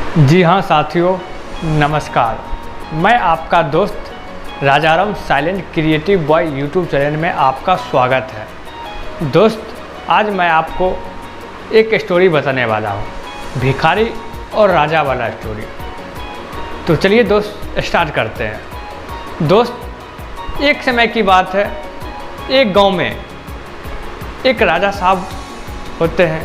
जी हाँ साथियों, नमस्कार। मैं आपका दोस्त Rajaram silent creative boy YouTube channel में आपका स्वागत है। दोस्त, आज मैं आपको एक स्टोरी बताने वाला हूँ, भिखारी और राजा वाला स्टोरी। तो चलिए दोस्त स्टार्ट करते हैं। दोस्त, एक समय की बात है, एक गांव में एक राजा साहब होते हैं।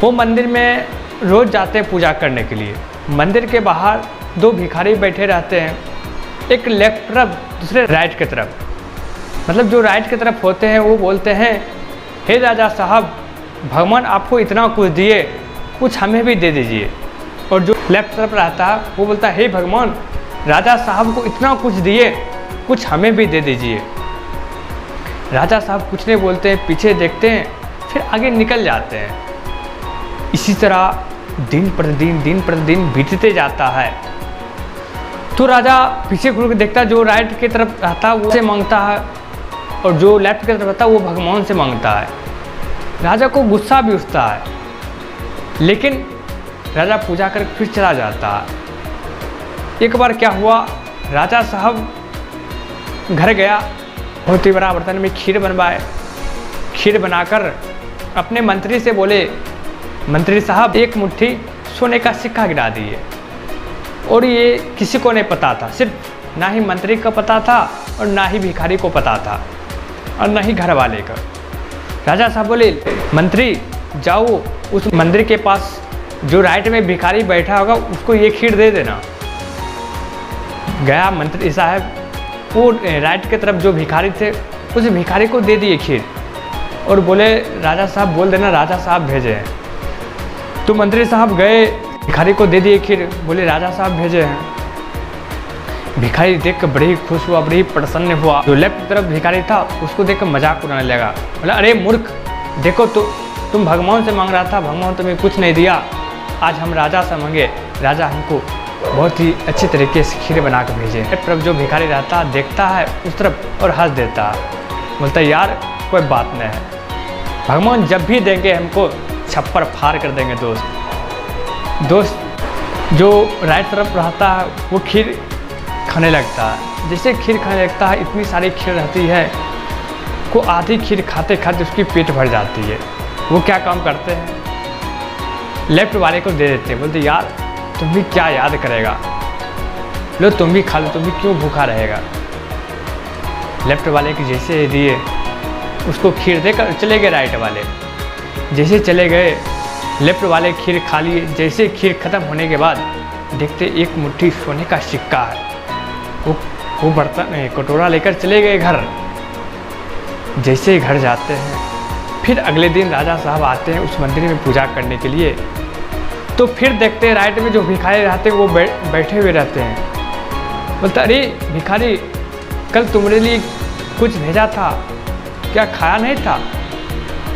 वो मंदिर में रोज़ जाते हैं पूजा करने के लिए। मंदिर के बाहर दो भिखारी बैठे रहते हैं, एक लेफ्ट तरफ, दूसरे राइट की तरफ। मतलब जो राइट की तरफ होते हैं वो बोलते हैं, हे राजा साहब, भगवान आपको इतना कुछ दिए, कुछ हमें भी दे दीजिए। और जो लेफ्ट तरफ रहता है वो बोलता है, हे भगवान, राजा साहब को इतना कुछ दिए, कुछ हमें भी दे दीजिए। राजा साहब कुछ नहीं बोलते हैं, पीछे देखते हैं, फिर आगे निकल जाते हैं। इसी तरह दिन प्रतिदिन बीतते जाता है। तो राजा पीछे घूर के देखता है, जो राइट की तरफ रहता है वो से मांगता है और जो लेफ्ट की तरफ रहता है वो भगवान से मांगता है। राजा को गुस्सा भी उठता है, लेकिन राजा पूजा कर फिर चला जाता है। एक बार क्या हुआ, राजा साहब घर गया, बहुत ही बड़ा बर्तन में खीर बनवाए। खीर बनाकर अपने मंत्री से बोले, मंत्री साहब, एक मुट्ठी सोने का सिक्का गिरा दिए। और ये किसी को नहीं पता था, सिर्फ ना ही मंत्री को पता था और ना ही भिखारी को पता था और ना ही घर वाले का। राजा साहब बोले, मंत्री जाओ उस मंदिर के पास जो राइट में भिखारी बैठा होगा उसको ये खीर दे देना। गया मंत्री साहब, वो राइट की तरफ जो भिखारी थे उस भिखारी को दे दिए खीर और बोले, राजा साहब बोल देना राजा साहब भेजे हैं। तो मंत्री साहब गए, भिखारी को दे दिए खीर, बोले राजा साहब भेजे हैं। भिखारी देख कर बड़ी खुश हुआ, बड़ी प्रसन्न हुआ। जो लेफ्ट तरफ भिखारी था उसको देख कर मजाक उड़ाने लगा, बोला, अरे मूर्ख, देखो तो तुम भगवान से मांग रहा था, भगवान तुम्हें कुछ नहीं दिया, आज हम राजा से मांगे, राजा हमको बहुत ही अच्छे तरीके से खीर बना कर भेजे। लेफ्ट तरफ जो भिखारी रहता है देखता है उस तरफ और हंस देता है, बोलता है, यार कोई बात नहीं है, भगवान जब भी देंगे हमको छप्पर फाड़ कर देंगे। दोस्त जो राइट तरफ रहता है वो खीर खाने लगता है। जैसे खीर खाने लगता है, इतनी सारी खीर रहती है को आधी खीर खाते खाते उसकी पेट भर जाती है। वो क्या काम करते हैं, लेफ्ट वाले को दे देते हैं, बोलते, यार तुम भी क्या याद करेगा, लो तुम भी खा लो, तुम भी क्यों भूखा रहेगा। लेफ्ट वाले की जैसे दिए, उसको खीर देकर चले गए राइट वाले। जैसे चले गए, लेफ्ट वाले खीर खा लिए। जैसे खीर खत्म होने के बाद देखते एक मुट्ठी सोने का सिक्का है। वो बर्तन कटोरा लेकर चले गए घर। जैसे घर जाते हैं, फिर अगले दिन राजा साहब आते हैं उस मंदिर में पूजा करने के लिए। तो फिर देखते हैं राइट में जो भिखारी रहते हैं वो बैठे हुए रहते हैं। बोलता, अरे भिखारी, कल तुम्हारे लिए कुछ भेजा था, क्या खाया नहीं था?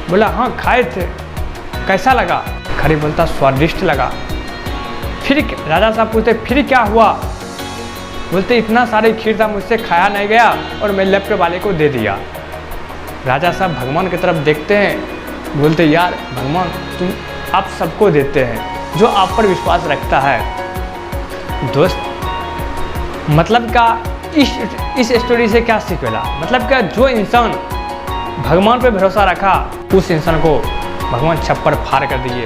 बोला, हाँ खाए थे, कैसा लगा? भिखारी बोलता, स्वादिष्ट लगा। फिर राजा साहब पूछते, फिर क्या हुआ? बोलते, इतना सारी खीर था, मुझसे खाया नहीं गया और मैं लेफ्ट वाले को दे दिया। राजा साहब भगवान की तरफ देखते हैं, बोलते, यार भगवान तुम आप सबको देते हैं जो आप पर विश्वास रखता है। दोस्त, मतलब क्या इस स्टोरी से क्या सीख मिला? मतलब क्या, जो इंसान भगवान पर भरोसा रखा उस इंसान को भगवान छप्पर फाड़ कर दिए।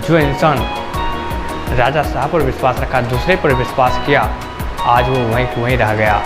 जो इंसान राजा साहब पर विश्वास रखा, दूसरे पर विश्वास किया, आज वो वहीं रह गया।